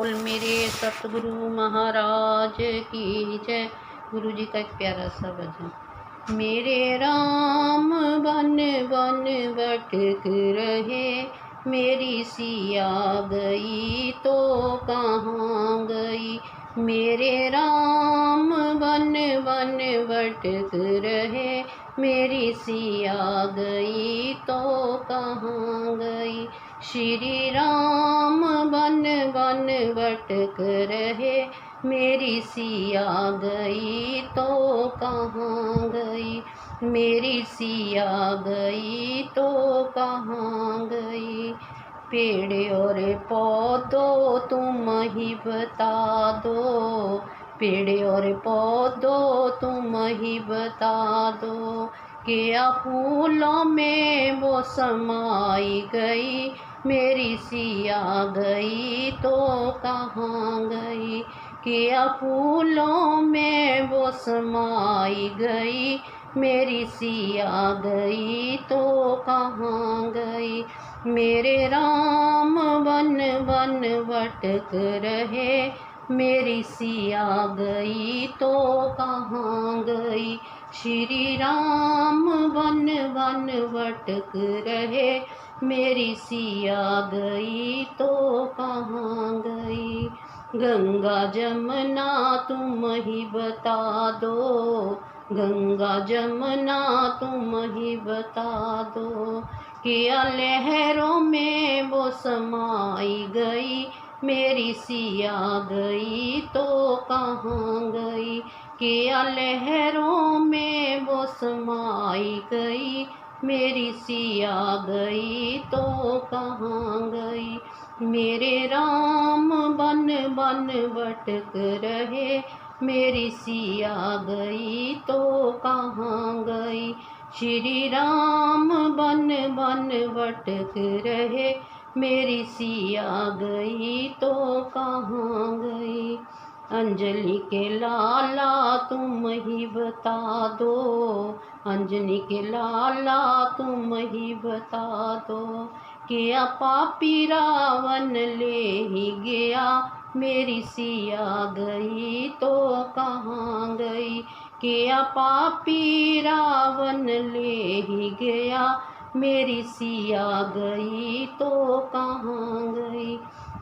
बोल मेरे सतगुरु महाराज की जय। गुरु जी का एक प्यारा सा भजन। मेरे राम बन बन भटक रहे, मेरी सिया गई तो कहाँ गई। मेरे राम बन बन भटक रहे, मेरी सिया गई तो कहाँ गई। श्री राम बन बन भटक रहे, मेरी सिया गई तो कहाँ गई। मेरी सिया गई तो कहाँ गई। पेड़ और पौधों तुम ही बता दो, पेड़ और पौधों तुम ही बता दो, क्या फूलों में वो समाई गई। मेरी सिया गई तो कहाँ गई। क्या फूलों में वो समाई गई, मेरी सिया गई तो कहाँ गई। मेरे राम बन बन भटक रहे, मेरी सिया गई तो कहाँ गई। श्री राम बन बन भटक रहे, मेरी सिया गई तो कहाँ गई। गंगा जमुना तुम ही बता दो, गंगा जमुना तुम ही बता दो, क्या लहरों में वो समाई गई। मेरी सिया गई तो कहाँ गई। क्या लहरों में वो समाई गई, मेरी सिया गई तो कहाँ गई। मेरे राम बन बन भटक रहे, मेरी सिया गई तो कहाँ गई। श्री राम बन बन भटक रहे, मेरी सिया गई तो कहाँ गई। अंजलि के लाला तुम ही बता दो, अंजलि के लाला तुम ही बता दो, क्या पापी रावण ले ही गया। मेरी सिया गई तो कहाँ गई। क्या पापी रावण ले ही गया, मेरी सिया गई तो कहाँ गई।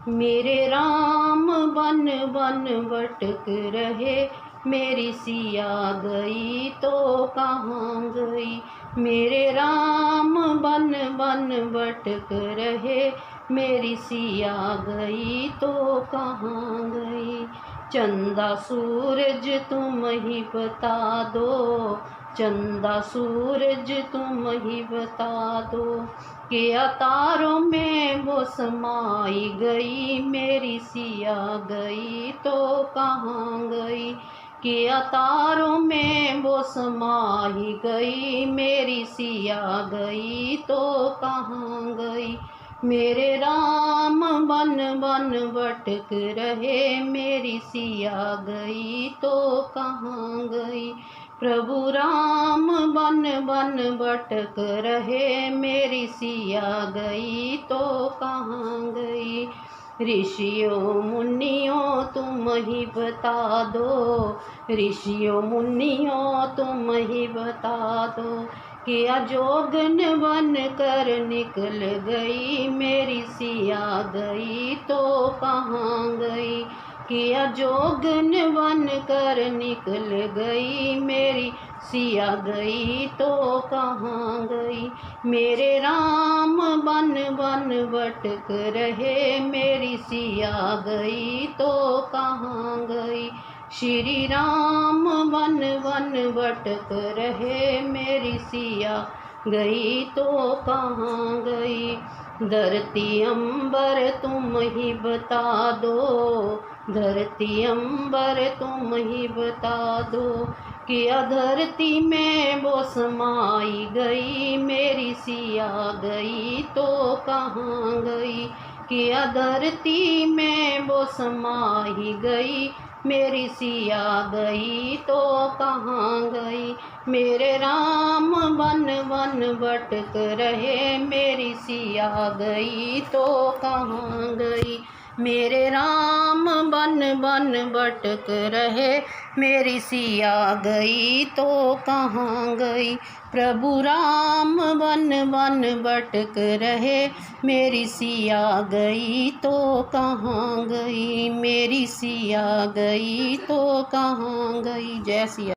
मेरे राम बन बन भटक रहे, मेरी सिया गई तो कहाँ गई। मेरे राम बन बन भटक रहे, मेरी सिया गई तो कहाँ गई। चंदा सूरज तुम ही बता दो, चंदा सूरज तुम ही बता दो, क्या तारों में वो समाई गई। मेरी सिया गई तो कहाँ गई। क्या तारों में वो समाई गई, मेरी सिया गई तो कहाँ गई। मेरे राम बन बन भटक रहे, मेरी सिया गई तो कहाँ गई। प्रभु राम बन बन भटक रहे, मेरी सिया गई तो कहाँ गई। ऋषियों मुनियों तुम ही बता दो, ऋषियों मुनियों तुम ही बता दो, क्या जोगन बन कर निकल गई। मेरी सिया गई तो कहाँ गई। क्या जोगन बन कर निकल गई, मेरी सिया गई तो कहाँ गई। मेरे राम बन बन भटक रहे, मेरी सिया गई तो कहाँ गई। श्री राम बन बन भटक रहे, मेरी सिया गई तो कहाँ गई। धरती अंबर तुम ही बता दो, धरती अंबर तुम ही बता दो, क्या धरती में वो समाई गई। मेरी सिया गई तो कहाँ गई। क्या धरती में वो समाई गई, मेरी सिया गई तो कहाँ गई। मेरे राम बन बन भटक रहे, मेरी सिया गई तो कहाँ गई। मेरे राम बन बन भटक रहे, मेरी सिया गई तो कहाँ गई। प्रभु राम बन बन भटक रहे, मेरी सिया गई तो कहाँ गई, मेरी सिया गई तो कहाँ गई। जय सिया।